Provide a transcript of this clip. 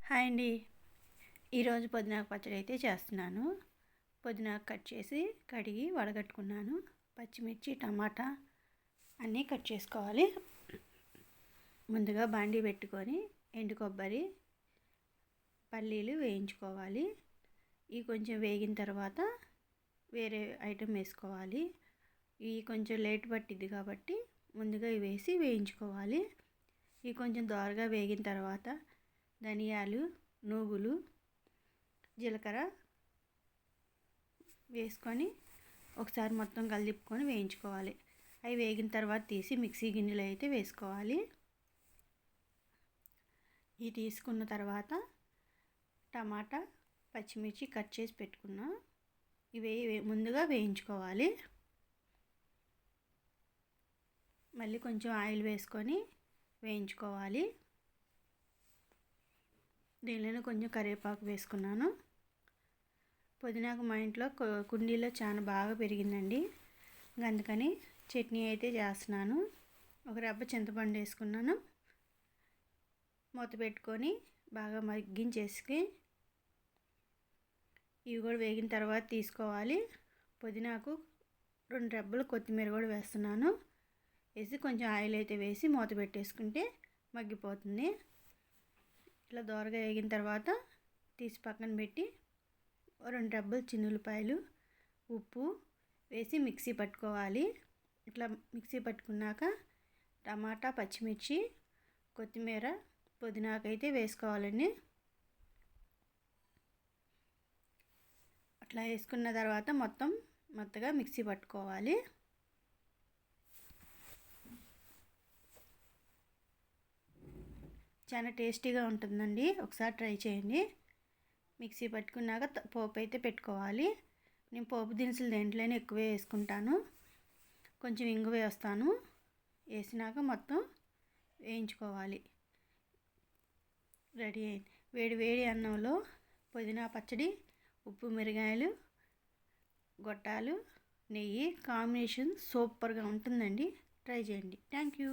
Hi అండి. ఈరోజు పుదీనాకు పచ్చడి అయితే చేస్తున్నాను. పుదీనాకు కట్ చేసి కడిగి వడగట్టుకున్నాను. పచ్చిమిర్చి, టమాటా అన్నీ కట్ చేసుకోవాలి. ముందుగా బాండీ పెట్టుకొని ఎండు కొబ్బరి, పల్లీలు వేయించుకోవాలి. ఇవి కొంచెం వేగిన తర్వాత వేరే ఐటెం వేసుకోవాలి. ఇవి కొంచెం లేట్ పట్టిద్ది కాబట్టి ముందుగా ఇవి వేసి వేయించుకోవాలి. ఇవి కొంచెం దోరగా వేగిన తర్వాత ధనియాలు, నువ్వులు, జీలకర్ర వేసుకొని ఒకసారి మొత్తం కలిపుకొని వేయించుకోవాలి. అవి వేగిన తర్వాత తీసి మిక్సీ గిన్నెలో అయితే వేసుకోవాలి. ఇవి తీసుకున్న తర్వాత టమాటా, పచ్చిమిర్చి కట్ చేసి పెట్టుకున్నా ఇవి ముందుగా వేయించుకోవాలి. మళ్ళీ కొంచెం ఆయిల్ వేసుకొని వేయించుకోవాలి. దీనిలో కొంచెం కరివేపాకు వేసుకున్నాను. పుదీనాకు మా ఇంట్లో కుండీలో చాలా బాగా పెరిగిందండి. అందుకని చట్నీ అయితే చేస్తున్నాను. ఒక రెబ్బ చింతపండు వేసుకున్నాను. మూత పెట్టుకొని బాగా మగ్గించేసి ఇవి కూడా వేగిన తర్వాత తీసుకోవాలి. పుదీనాకు 2 రెబ్బలు కొత్తిమీర కూడా వేస్తున్నాను. వేసి కొంచెం ఆయిల్ అయితే వేసి మూత పెట్టేసుకుంటే మగ్గిపోతుంది. ఇట్లా దోరగా వేగిన తర్వాత తీసి పక్కన పెట్టి 2 రెబ్బలు చిన్నులపాయలు, ఉప్పు వేసి మిక్సీ పట్టుకోవాలి. ఇట్లా మిక్సీ పట్టుకున్నాక టమాటా, పచ్చిమిర్చి, కొత్తిమీర, పుదీనాకు అయితే వేసుకోవాలండి. అట్లా వేసుకున్న తర్వాత మొత్తం మెత్తగా మిక్సీ పట్టుకోవాలి. చాలా టేస్టీగా ఉంటుందండి. ఒకసారి ట్రై చేయండి. మిక్సీ పట్టుకున్నాక పోపు అయితే పెట్టుకోవాలి. నేను పోపు దినుసులు దేంట్లోనే ఎక్కువే వేసుకుంటాను. కొంచెం ఇంగు వేస్తాను. వేసినాక మొత్తం వేయించుకోవాలి. రెడీ అయింది. వేడి వేడి అన్నంలో పుదీనా పచ్చడి, ఉప్పు మిరగాయలు, గొట్టాలు, నెయ్యి కాంబినేషన్ సూపర్గా ఉంటుందండి. ట్రై చేయండి. Thank you.